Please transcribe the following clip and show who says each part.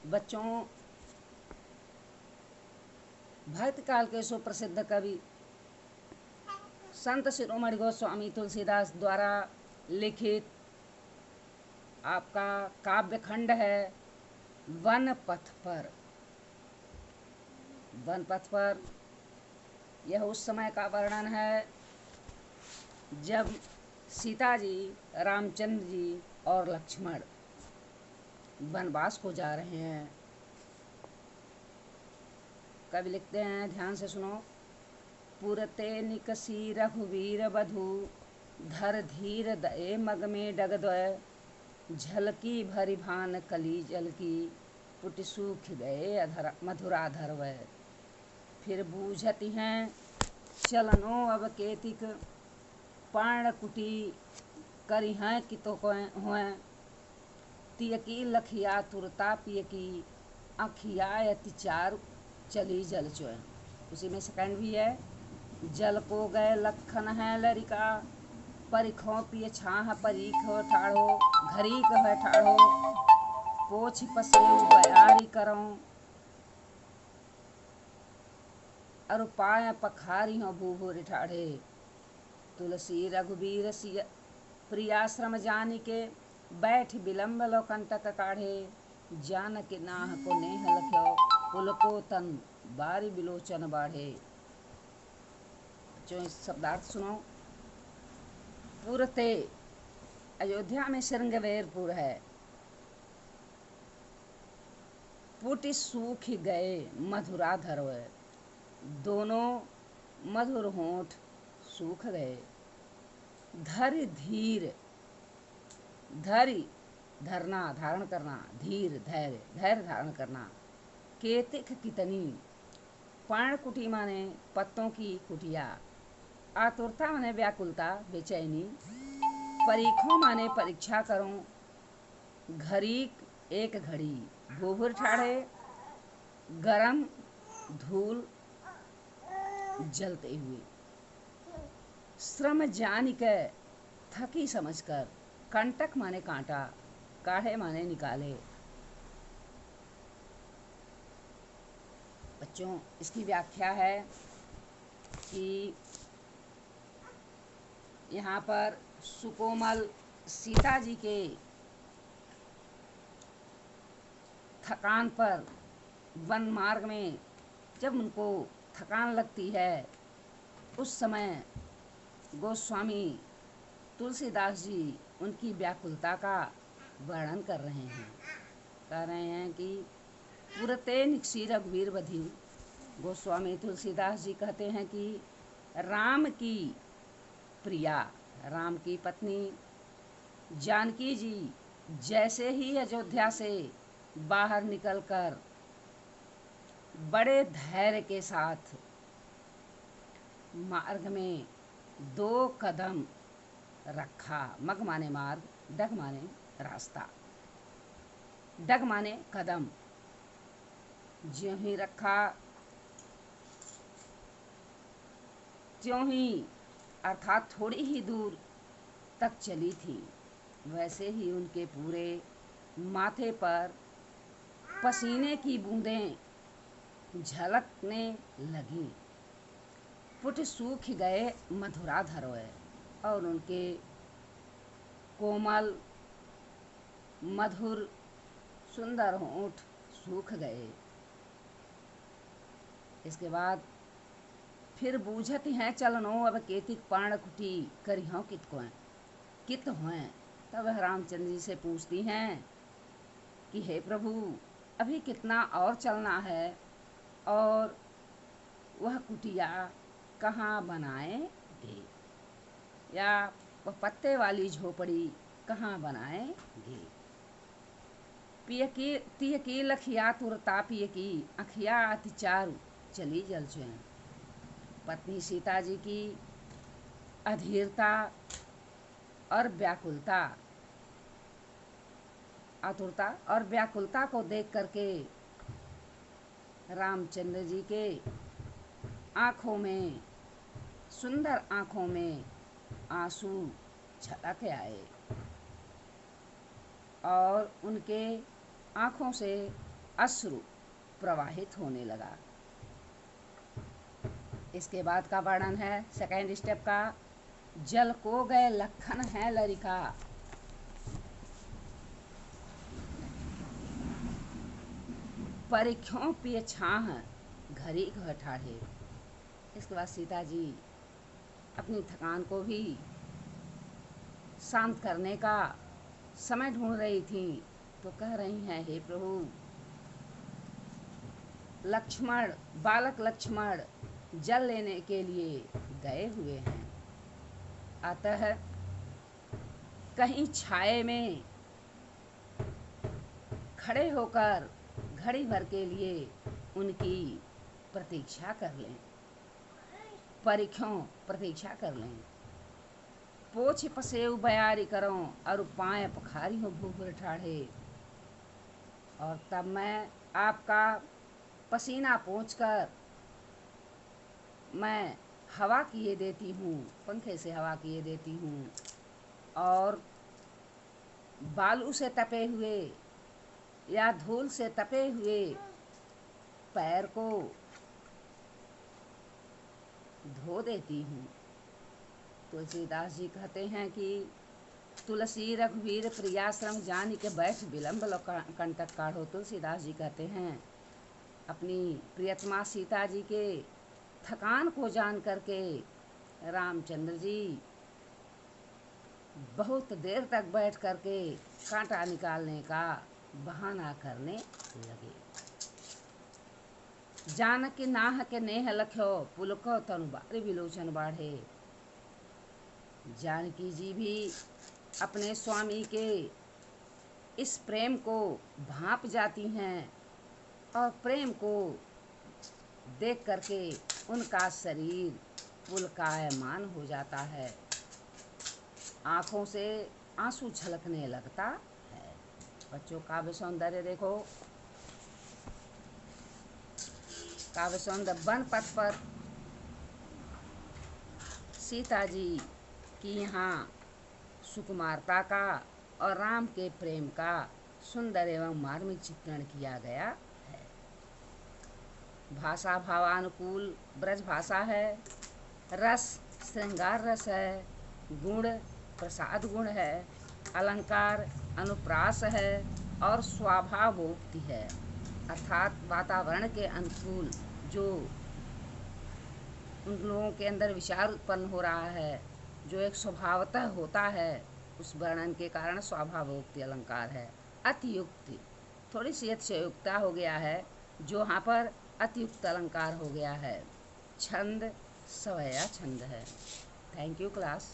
Speaker 1: बच्चों, भक्त काल के सुप्रसिद्ध कवि संत शिरोमणि गोस्वामी तुलसीदास द्वारा लिखित आपका काव्य खंड है वन पथ पर। वन पथ पर यह उस समय का वर्णन है जब सीता जी, रामचंद्र जी और लक्ष्मण वनवास को जा रहे हैं। कवि लिखते हैं, ध्यान से सुनो। पुरते निकसी रघुवीर वधु, धर धीर दए मग में डगद्वय, झलकी भरी भान कली जल की, पुट सूख गए मधुराधर वय। फिर बूझती हैं चलनो अब केतिक, पर्णकुटी करी हैं कितो हुए, तियकी लखिया तुरता पियकी, आखिया अति चार चली जल चोय। उसी में सेकंड भी है। जल को गए लखन है लरिका, परिखों पिय छाह परीखो ठाढ़ो, घरी कह ठाढ़ो, पोछ पसेऊ बयारी करो, अरु पाए पखारी हो भूभुर ठाढ़े। तुलसी रघुबीर सिय प्रियाश्रम जानी के, बैठ विलम्ब लो कंटक काढ़े, जान के नाह को नेह लख्यो, पुलको तन बारी बिलोचन बाढ़े। जो इस शब्दार्थ सुनो। पुरते अयोध्या में श्रृंगवेरपुर है। पुट सूख गए मधुराधर वय, दोनों मधुर होंठ सूख गए। धर धीर, धरि धरना धारण करना, धीर धैर्य, धैर्य धारण करना। केतिक कितनी, पर्णकुटी माने पत्तों की कुटिया, आतुरता माने व्याकुलता बेचैनी, परीखों माने परीक्षा करो, घरीक एक घड़ी, भूभुर ठाढ़े गरम धूल जलते हुए, श्रम जान के थकी समझकर, कंटक माने कांटा, काढ़े माने निकाले। बच्चों, इसकी व्याख्या है कि यहाँ पर सुकोमल सीता जी के थकान पर वन मार्ग में जब उनको थकान लगती है, उस समय गोस्वामी तुलसीदास जी उनकी व्याकुलता का वर्णन कर रहे हैं। कह रहे हैं कि पुरते निकसी रघुवीर वधु। गोस्वामी तुलसीदास जी कहते हैं कि राम की प्रिया, राम की पत्नी जानकी जी जैसे ही अयोध्या से बाहर निकलकर बड़े धैर्य के साथ मार्ग में 2 कदम रखा। मग माने मार्ग, डग माने रास्ता, डग माने कदम। ज्यों ही रखा त्यों ही, अर्थात थोड़ी ही दूर तक चली थी, वैसे ही उनके पूरे माथे पर पसीने की बूंदें झलकने लगी। पुट सूख गए मधुराधर वय, और उनके कोमल मधुर सुंदर होंठ सूख गए। इसके बाद फिर बूझत हैं चलनो अब केतिक पर्णकुटी, करिहों कित हों। तब रामचंद्र जी से पूछती हैं कि हे प्रभु, अभी कितना और चलना है, और वह कुटिया कहाँ बनाएंगे, या वह पत्ते वाली झोपड़ी कहाँ बनाएंगे। तिय की लखिया तुरता पिय की, अखिया अति चारु चली जल चुए। पत्नी सीता जी की अधीरता और व्याकुलता, आतुरता और व्याकुलता को देख करके रामचंद्र जी के आँखों में, सुंदर आँखों में आंसू छलक आए, और उनके आँखों से अश्रु प्रवाहित होने लगा। इसके बाद का वर्णन है सेकेंड स्टेप का। जल को गए लखन है लरिका, परिख्यों पिए छाह घरी घ ठाढ़े। इसके बाद सीता जी अपनी थकान को भी शांत करने का समय ढूंढ रही थी, तो कह रही हैं, हे प्रभु, लक्ष्मण, बालक लक्ष्मण जल लेने के लिए गए हुए हैं, अतः कहीं छाये में खड़े होकर घड़ी भर के लिए उनकी प्रतीक्षा कर लें, परिख्यों प्रतीक्षा कर लें। पोछ पसेव बयारी करों और पाए पखारी हो भूखर ठाढ़े, और तब मैं आपका पसीना पोंछकर मैं हवा किए देती हूँ, पंखे से हवा किए देती हूँ, और बालू से तपे हुए या धूल से तपे हुए पैर को धो देती हूँ। तुलसीदास जी कहते हैं कि तुलसी रघुवीर प्रियाश्रम जान के बैठ विलम्ब कंटक काढ़ो। तुलसीदास जी कहते हैं अपनी प्रियतमा सीता जी के थकान को जान करके रामचंद्र जी बहुत देर तक बैठ करके कांटा निकालने का बहाना करने लगे। जानकी नाह के नेह लख्यो पुलको तनु बारी विलोचन बाढ़े। जानकी जी भी अपने स्वामी के इस प्रेम को भांप जाती हैं, और प्रेम को देख करके उनका शरीर पुलकायमान हो जाता है, आँखों से आंसू छलकने लगता है। बच्चों, काव्य सौंदर्य देखो। काव्य सौंदर्य वन पथ पर सीता जी की यहाँ सुकुमारता का और राम के प्रेम का सुंदर एवं मार्मिक चित्रण किया गया है। भाषा भावानुकूल ब्रज भाषा है, रस श्रृंगार रस है, गुण प्रसाद गुण है, अलंकार अनुप्रास है, और स्वाभावोक्ति है, अर्थात वातावरण के अनुकूल जो उन लोगों के अंदर विचार उत्पन्न हो रहा है, जो एक स्वभावतः होता है, उस वर्णन के कारण स्वाभावोक्ति अलंकार है। अतियुक्ति थोड़ी सी अतिशयोक्ता हो गया है, जो यहाँ पर अतियुक्त अलंकार हो गया है। छंद सवया छंद है। Thank you class.